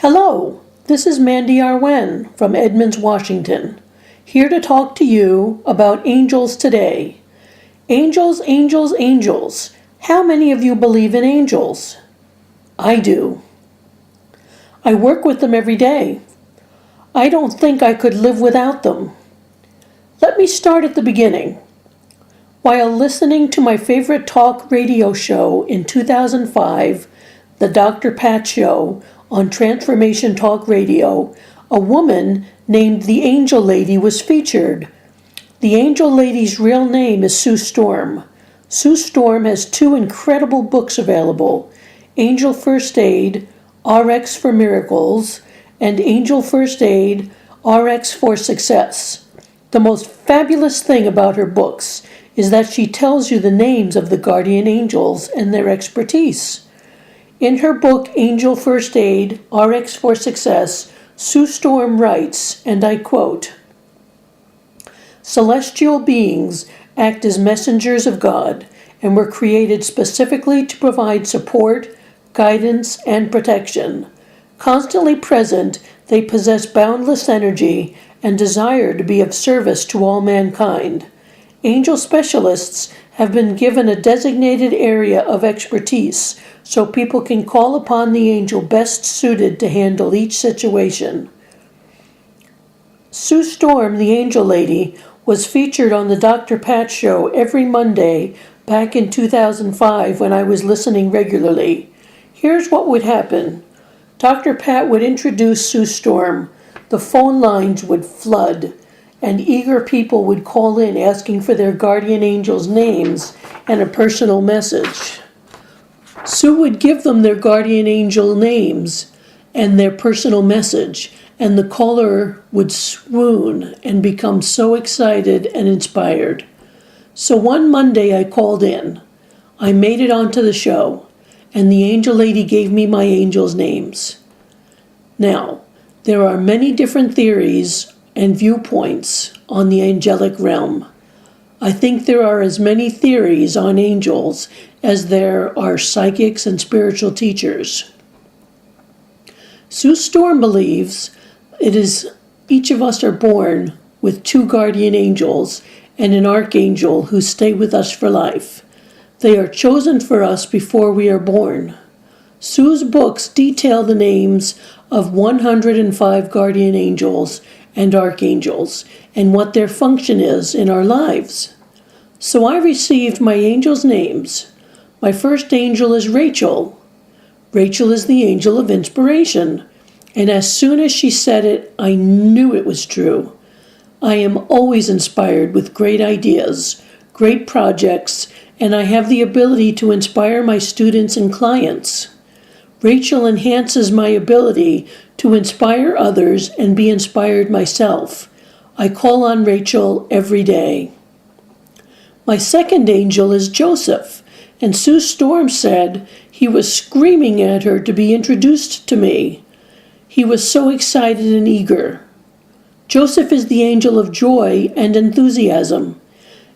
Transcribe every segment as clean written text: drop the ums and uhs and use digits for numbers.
Hello, this is Mandy Arwen from Edmonds, Washington, here to talk to you about angels today. Angels, angels, angels. How many of you believe in angels? I do. I work with them every day. I don't think I could live without them. Let me start at the beginning. While listening to my favorite talk radio show in 2005, the Dr. Pat Show on Transformation Talk Radio, a woman named the Angel Lady was featured. The Angel Lady's real name is Sue Storm. Sue Storm has two incredible books available, Angel First Aid, RX for Miracles, and Angel First Aid, RX for Success. The most fabulous thing about her books is that she tells you the names of the guardian angels and their expertise. In her book, Angel First Aid, RX for Success, Sue Storm writes, and I quote, "Celestial beings act as messengers of God and were created specifically to provide support, guidance, and protection. Constantly present, they possess boundless energy and desire to be of service to all mankind. Angel specialists have been given a designated area of expertise so people can call upon the angel best suited to handle each situation." Sue Storm, the Angel Lady, was featured on the Dr. Pat Show every Monday back in 2005 when I was listening regularly. Here's what would happen. Dr. Pat would introduce Sue Storm. The phone lines would flood, and eager people would call in asking for their guardian angels' names and a personal message. Sue would give them their guardian angel names and their personal message, and the caller would swoon and become so excited and inspired. So one Monday I called in. I made it onto the show, and the Angel Lady gave me my angels' names. Now, there are many different theories and viewpoints on the angelic realm. I think there are as many theories on angels as there are psychics and spiritual teachers. Sue Storm believes each of us are born with two guardian angels and an archangel who stay with us for life. They are chosen for us before we are born. Sue's books detail the names of 105 guardian angels and archangels and what their function is in our lives. So I received my angels' names. My first angel is Rachel. Rachel is the angel of inspiration. And as soon as she said it, I knew it was true. I am always inspired with great ideas, great projects, and I have the ability to inspire my students and clients. Rachel enhances my ability to inspire others and be inspired myself. I call on Rachel every day. My second angel is Joseph, and Sue Storm said he was screaming at her to be introduced to me. He was so excited and eager. Joseph is the angel of joy and enthusiasm.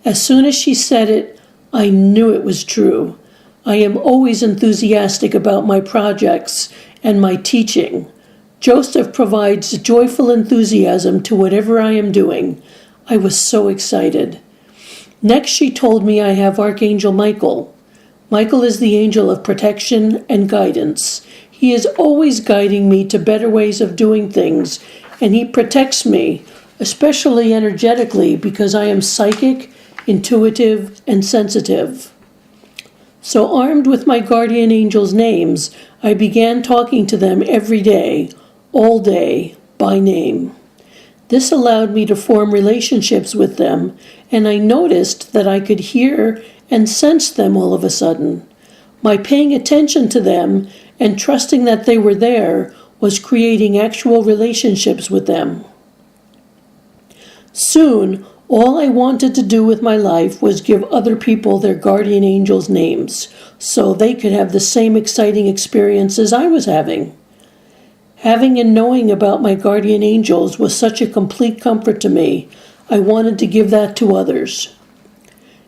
As soon as she said it, I knew it was true. I am always enthusiastic about my projects and my teaching. Joseph provides joyful enthusiasm to whatever I am doing. I was so excited. Next, she told me I have Archangel Michael. Michael is the angel of protection and guidance. He is always guiding me to better ways of doing things, and he protects me, especially energetically, because I am psychic, intuitive, and sensitive. So armed with my guardian angels' names, I began talking to them every day, all day, by name. This allowed me to form relationships with them, and I noticed that I could hear and sense them all of a sudden. My paying attention to them and trusting that they were there was creating actual relationships with them. Soon, all I wanted to do with my life was give other people their guardian angels' names so they could have the same exciting experiences I was having. Having and knowing about my guardian angels was such a complete comfort to me. I wanted to give that to others.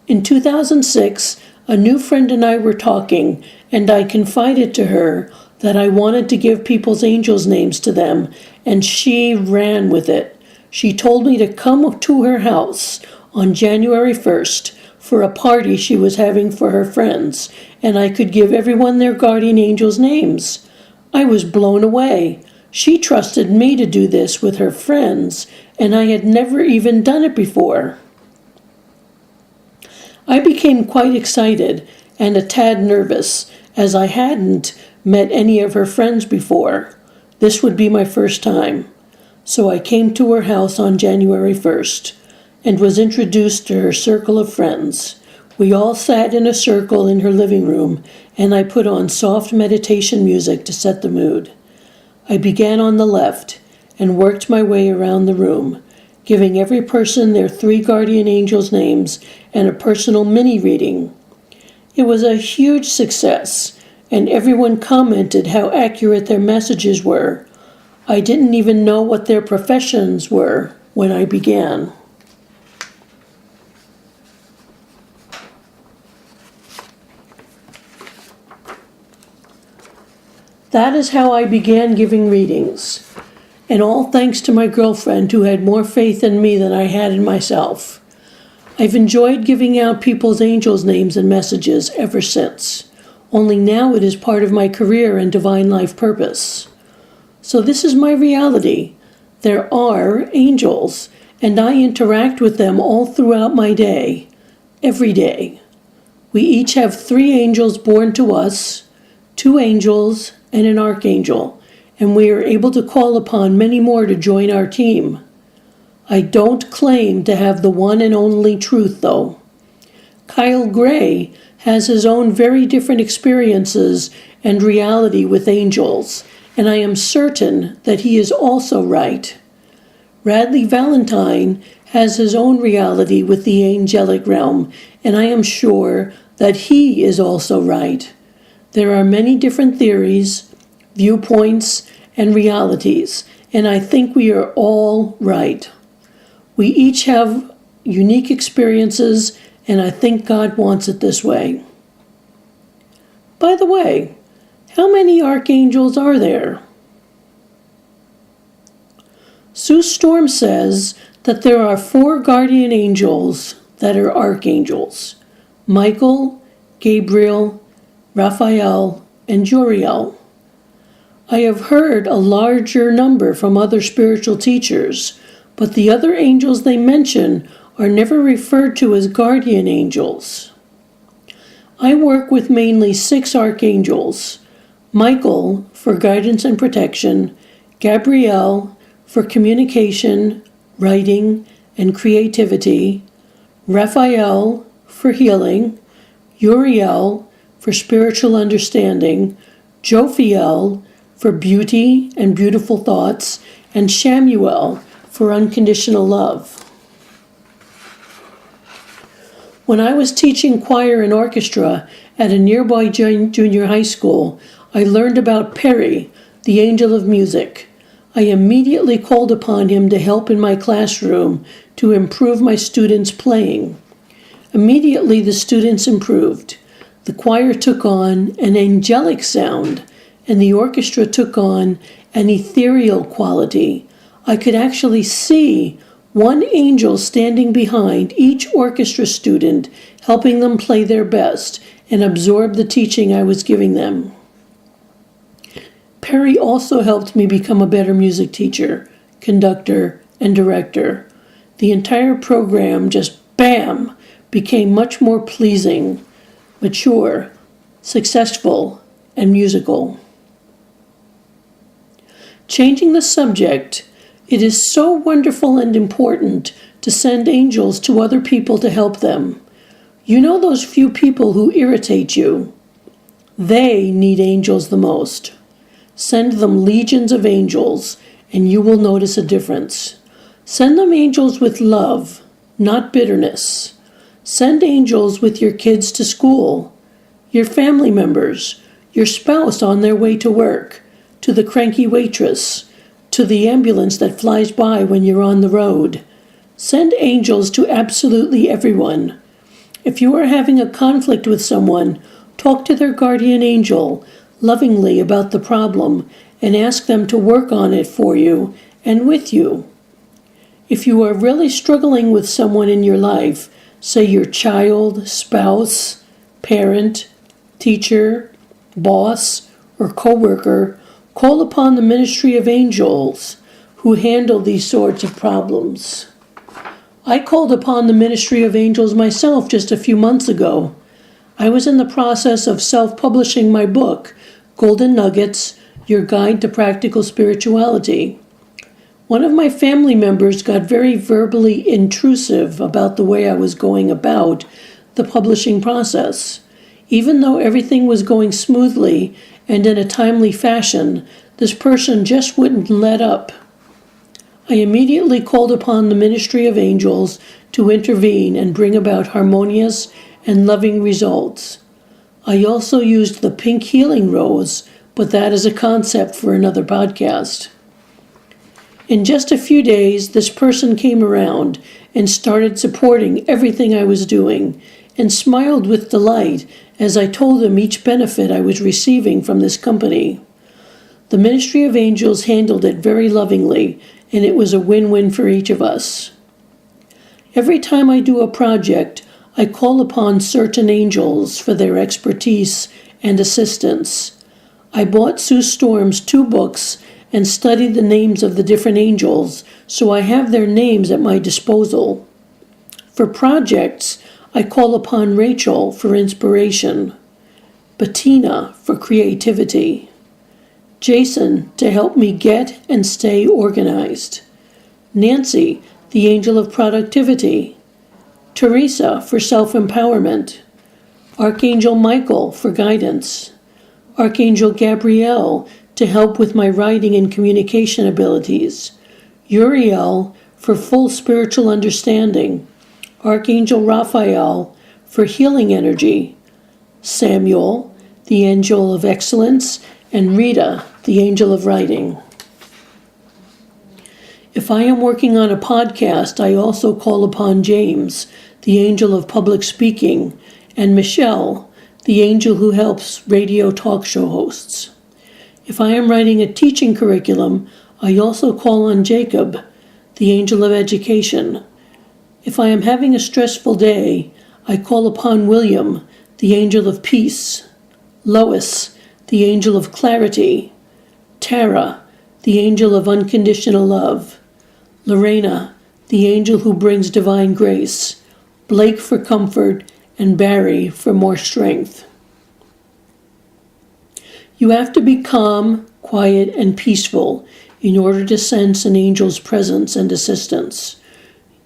In 2006, a new friend and I were talking, and I confided to her that I wanted to give people's angels' names to them, and she ran with it. She told me to come to her house on January 1st for a party she was having for her friends, and I could give everyone their guardian angels' names. I was blown away. She trusted me to do this with her friends, and I had never even done it before. I became quite excited and a tad nervous, as I hadn't met any of her friends before. This would be my first time. So I came to her house on January 1st and was introduced to her circle of friends. We all sat in a circle in her living room, and I put on soft meditation music to set the mood. I began on the left and worked my way around the room, giving every person their 3 guardian angels' names and a personal mini-reading. It was a huge success, and everyone commented how accurate their messages were. I didn't even know what their professions were when I began. That is how I began giving readings, and all thanks to my girlfriend who had more faith in me than I had in myself. I've enjoyed giving out people's angels' names and messages ever since, only now it is part of my career and divine life purpose. So this is my reality. There are angels, and I interact with them all throughout my day, every day. We each have 3 angels born to us, 2 angels, and an archangel, and we are able to call upon many more to join our team. I don't claim to have the one and only truth, though. Kyle Gray has his own very different experiences and reality with angels, and I am certain that he is also right. Radley Valentine has his own reality with the angelic realm, and I am sure that he is also right. There are many different theories, viewpoints, and realities, and I think we are all right. We each have unique experiences, and I think God wants it this way. By the way, how many archangels are there? Sue Storm says that there are 4 guardian angels that are archangels: Michael, Gabriel, Raphael, and Juriel. I have heard a larger number from other spiritual teachers, but the other angels they mention are never referred to as guardian angels. I work with mainly 6 archangels: Michael for guidance and protection, Gabriel for communication, writing, and creativity, Raphael for healing, Uriel for spiritual understanding, Jophiel for beauty and beautiful thoughts, and Shamuel for unconditional love. When I was teaching choir and orchestra at a nearby junior high school, I learned about Perry, the angel of music. I immediately called upon him to help in my classroom to improve my students' playing. Immediately the students improved. The choir took on an angelic sound, and the orchestra took on an ethereal quality. I could actually see one angel standing behind each orchestra student, helping them play their best and absorb the teaching I was giving them. Perry also helped me become a better music teacher, conductor, and director. The entire program just, bam, became much more pleasing, mature, successful, and musical. Changing the subject, it is so wonderful and important to send angels to other people to help them. You know those few people who irritate you? They need angels the most. Send them legions of angels, and you will notice a difference. Send them angels with love, not bitterness. Send angels with your kids to school, your family members, your spouse on their way to work, to the cranky waitress, to the ambulance that flies by when you're on the road. Send angels to absolutely everyone. If you are having a conflict with someone, talk to their guardian angel. lovingly about the problem and ask them to work on it for you and with you. If you are really struggling with someone in your life, say your child, spouse, parent, teacher, boss, or coworker, call upon the ministry of angels who handle these sorts of problems. I called upon the ministry of angels myself just a few months ago. I was in the process of self-publishing my book, Golden Nuggets, Your Guide to Practical Spirituality. One of my family members got very verbally intrusive about the way I was going about the publishing process. Even though everything was going smoothly and in a timely fashion, this person just wouldn't let up. I immediately called upon the ministry of angels to intervene and bring about harmonious and loving results. I also used the pink healing rose, but that is a concept for another podcast. In just a few days, this person came around and started supporting everything I was doing and smiled with delight as I told them each benefit I was receiving from this company. The Ministry of Angels handled it very lovingly, and it was a win-win for each of us. Every time I do a project, I call upon certain angels for their expertise and assistance. I bought Sue Storm's 2 books and studied the names of the different angels, so I have their names at my disposal. For projects, I call upon Rachel for inspiration, Bettina for creativity, Jason to help me get and stay organized, Nancy, the angel of productivity, Teresa for self-empowerment, Archangel Michael for guidance, Archangel Gabriel to help with my writing and communication abilities, Uriel for full spiritual understanding, Archangel Raphael for healing energy, Samuel, the angel of excellence, and Rita, the angel of writing. If I am working on a podcast, I also call upon James, the angel of public speaking, and Michelle, the angel who helps radio talk show hosts. If I am writing a teaching curriculum, I also call on Jacob, the angel of education. If I am having a stressful day, I call upon William, the angel of peace, Lois, the angel of clarity, Tara, the angel of unconditional love, Lorena, the angel who brings divine grace, Blake for comfort, and Barry for more strength. You have to be calm, quiet, and peaceful in order to sense an angel's presence and assistance.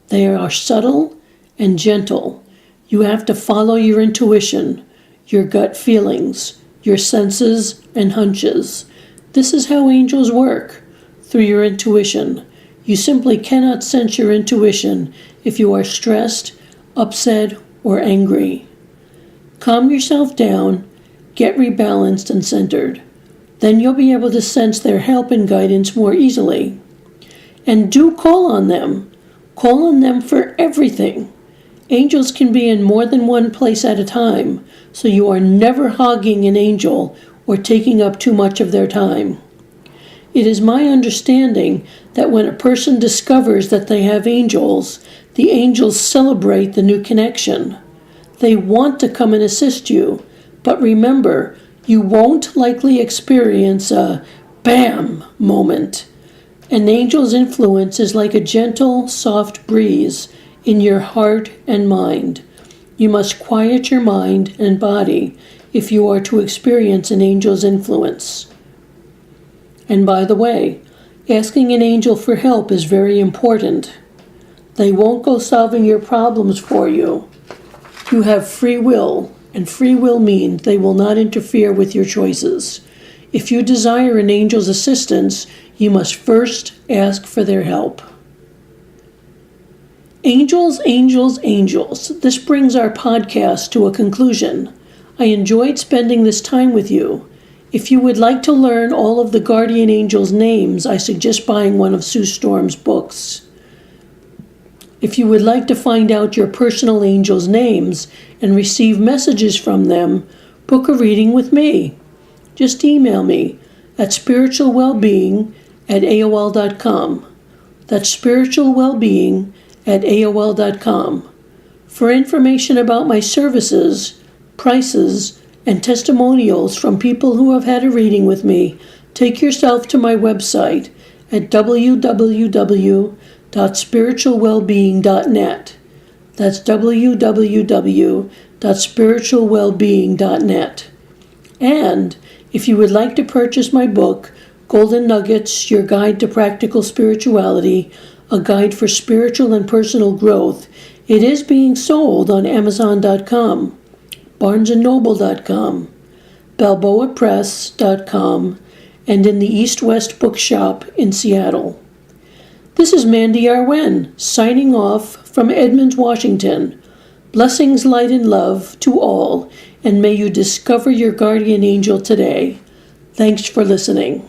They are subtle and gentle. You have to follow your intuition, your gut feelings, your senses and hunches. This is how angels work, through your intuition. You simply cannot sense your intuition if you are stressed, upset, or angry. Calm yourself down, get rebalanced and centered. Then you'll be able to sense their help and guidance more easily. And do call on them. Call on them for everything. Angels can be in more than one place at a time, so you are never hogging an angel or taking up too much of their time. It is my understanding that when a person discovers that they have angels, the angels celebrate the new connection. They want to come and assist you, but remember, you won't likely experience a bam moment. An angel's influence is like a gentle, soft breeze in your heart and mind. You must quiet your mind and body if you are to experience an angel's influence. And by the way, asking an angel for help is very important. They won't go solving your problems for you. You have free will, and free will means they will not interfere with your choices. If you desire an angel's assistance, you must first ask for their help. Angels, angels, angels. This brings our podcast to a conclusion. I enjoyed spending this time with you. If you would like to learn all of the guardian angels' names, I suggest buying one of Sue Storm's books. If you would like to find out your personal angels' names and receive messages from them, book a reading with me. just email me at spiritualwellbeing@aol.com. That's spiritualwellbeing@aol.com. For information about my services, prices, and testimonials from people who have had a reading with me, take yourself to my website at www.spiritualwellbeing.net. That's www.spiritualwellbeing.net. And if you would like to purchase my book, Golden Nuggets, Your Guide to Practical Spirituality, a guide for spiritual and personal growth, it is being sold on Amazon.com, BarnesandNoble.com, BalboaPress.com, and in the East West Bookshop in Seattle. This is Mandy Arwen, signing off from Edmonds, Washington. Blessings, light, and love to all, and may you discover your guardian angel today. Thanks for listening.